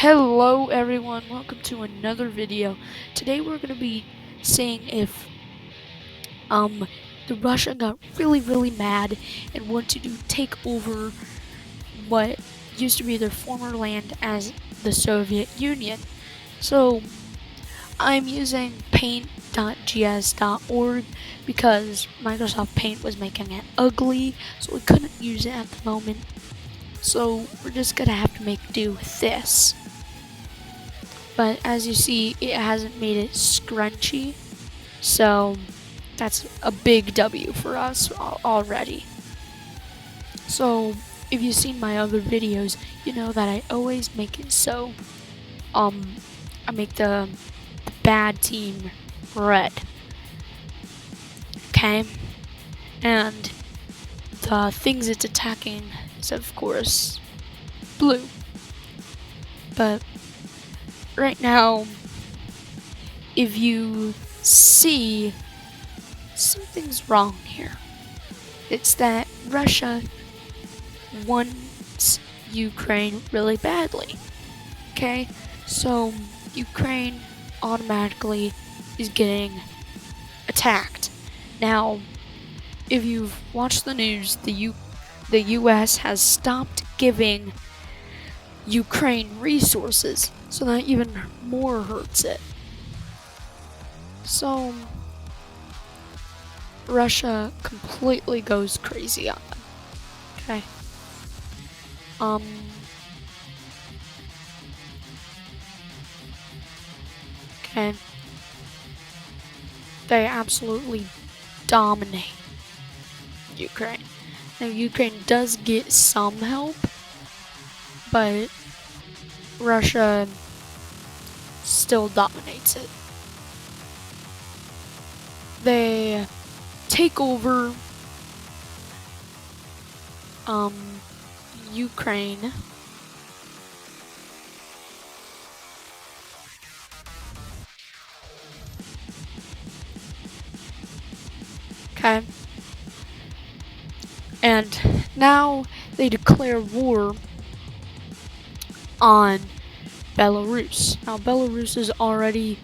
Hello everyone, welcome to another video. Today we're going to be seeing if the Russia got really mad and wanted to take over what used to be their former land as the Soviet Union. So I'm using paint.gs.org because Microsoft Paint was making it ugly, so we couldn't use it at the moment. So we're just gonna have to make do with this. But as you see, it hasn't made it scrunchy, so that's a big W for us already. So if you've seen my other videos, you know that I always make it so I make the bad team red. Okay? And the things it's attacking is of course blue. But right now, if you see, something's wrong here. It's that Russia wants Ukraine really badly. Okay? So Ukraine automatically is getting attacked. Now, if you've watched the news, the US has stopped giving Ukraine resources, so that even more hurts it. So Russia completely goes crazy on them. Okay. Okay. They absolutely dominate Ukraine. Now Ukraine does get some help, but Russia still dominates it. They take over Ukraine. Okay. And now they declare war on Belarus. Now Belarus is already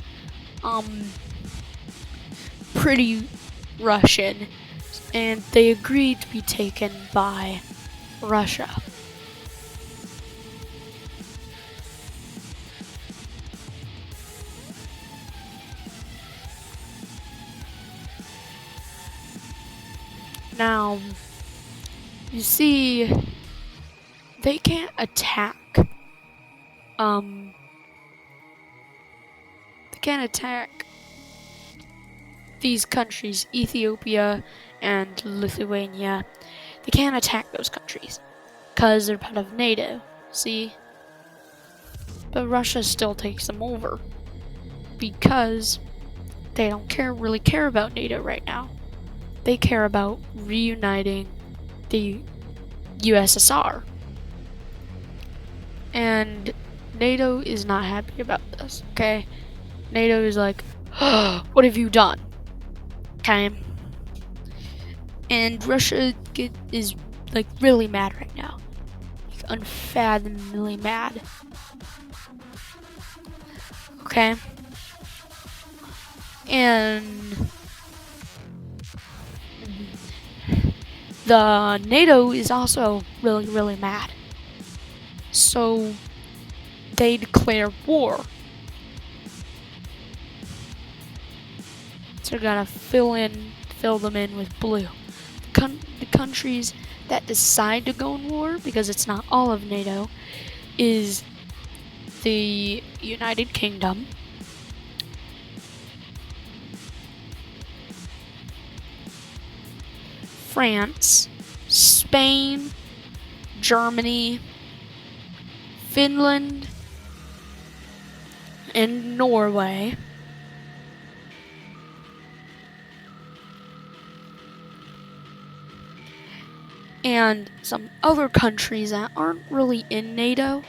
pretty Russian, and they agreed to be taken by Russia. Now, you see, they can't attack. They can't attack these countries, Ethiopia and Lithuania. They can't attack those countries because they're part of NATO. See, but Russia still takes them over because they don't really care about NATO right now. They care about reuniting the USSR. And NATO is not happy about this, okay? NATO is like, oh, what have you done? Okay? And Russia is like really mad right now. Like unfathomably mad. Okay? And the NATO is also really mad. So they declare war. So we're gonna fill them in with blue. The countries that decide to go in war, because it's not all of NATO, is the United Kingdom, France, Spain, Germany, Finland, and Norway. And some other countries that aren't really in NATO,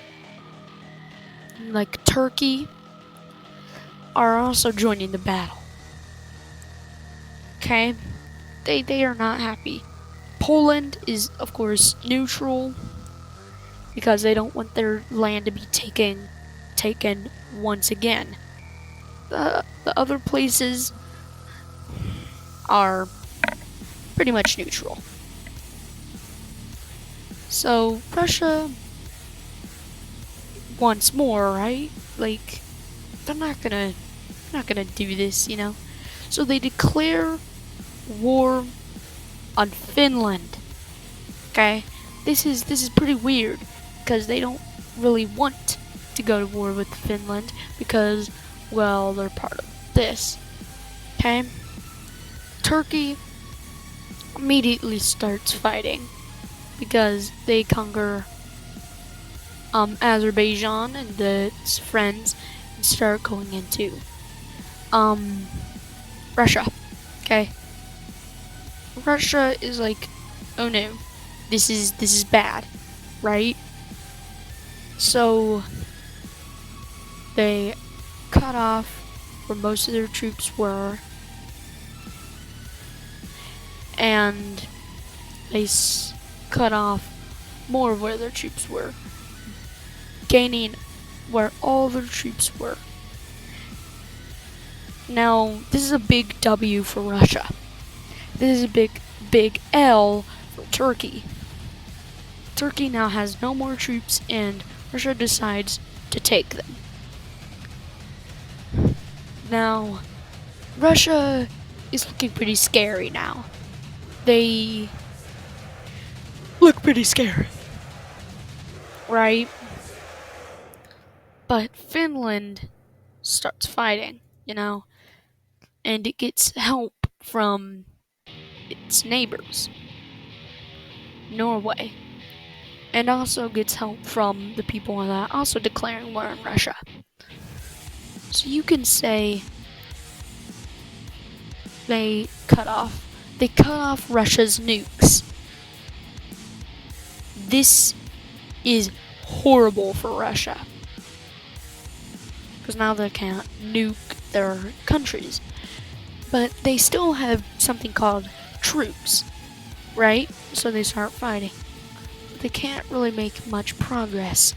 like Turkey, are also joining the battle. Okay? They are not happy. Poland is, of course, neutral because they don't want their land to be taken taken once again. The other places are pretty much neutral. So Russia wants more, right? Like, they're not gonna do this, you know. So they declare war on Finland. Okay, this is pretty weird because they don't really want to go to war with Finland because, well, they're part of this. Okay, Turkey immediately starts fighting because they conquer Azerbaijan and its friends and start going into Russia. Okay, Russia is like, oh no, this is bad, right? So they cut off where most of their troops were, and they cut off more of where their troops were, gaining where all their troops were. Now, this is a big W for Russia. This is a big L for Turkey. Turkey now has no more troops, and Russia decides to take them. Now, Russia is looking pretty scary now. They look pretty scary, right? But Finland starts fighting, you know, and it gets help from its neighbors, Norway, and also gets help from the people that are also declaring war on Russia. So you can say they cut off Russia's nukes. This is horrible for Russia because now they can't nuke their countries, but they still have something called troops, right? So they start fighting. They can't really make much progress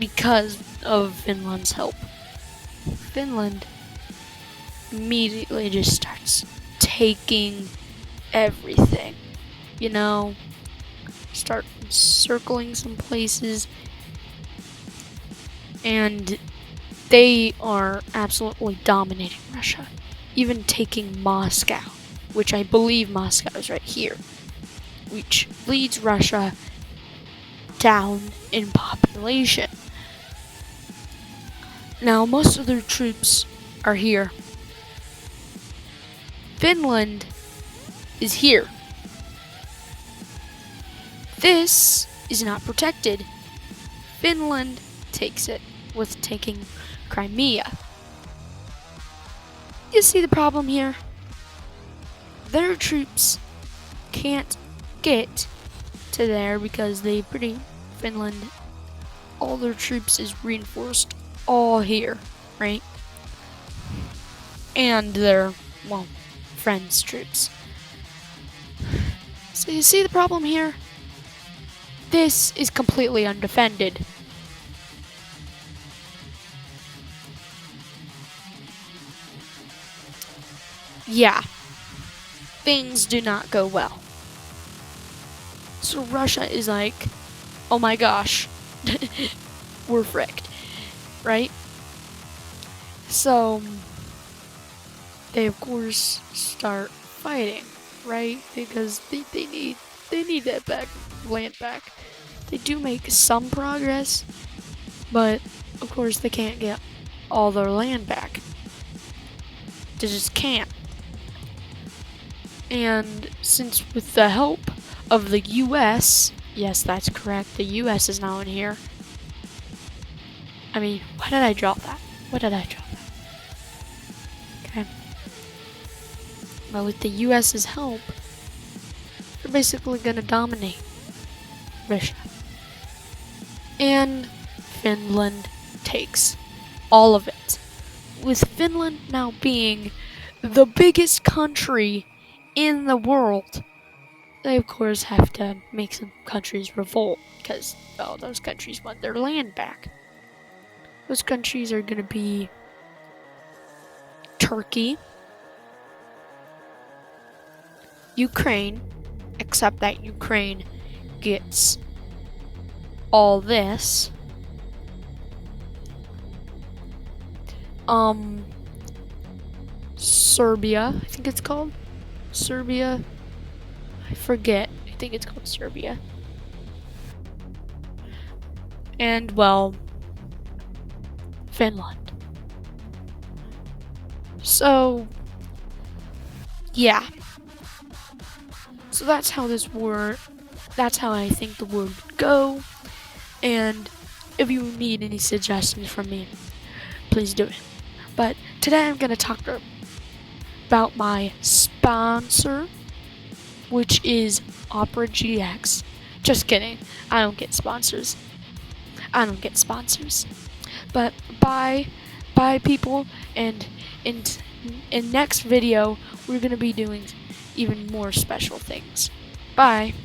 because of Finland's help. Finland immediately just starts taking everything, you know, start circling some places, and they are absolutely dominating Russia, even taking Moscow, which I believe Moscow is right here, which leads Russia down in population. Now, most of their troops are here. Finland is here. This is not protected. Finland takes it with taking Crimea. You see the problem here? Their troops can't get to there because Finland, all their troops is reinforced all here, right? And their, well, friends' troops. So you see the problem here? This is completely undefended. Yeah, things do not go well. So Russia is like, oh my gosh, we're fricked, right? So they of course start fighting, right? Because they need that land back. They do make some progress, but of course they can't get all their land back. They just can't. And since with the help of the US, yes, that's correct, the US is now in here. I mean, why did I drop that? Okay. But with the US's help, they're basically gonna dominate Russia. And Finland takes all of it. With Finland now being the biggest country in the world, they of course have to make some countries revolt because, well, those countries want their land back. Those countries are gonna be Turkey, Ukraine, except that Ukraine gets all this. Serbia, I think it's called. Serbia. I forget. I think it's called Serbia. And, well, Finland. So, yeah. So that's how that's how I think the war would go. And if you need any suggestions from me, please do it. But today I'm going to talk about my sponsor, which is Opera GX. Just kidding. I don't get sponsors. But bye people, and in next video we're going to be doing even more special things. Bye.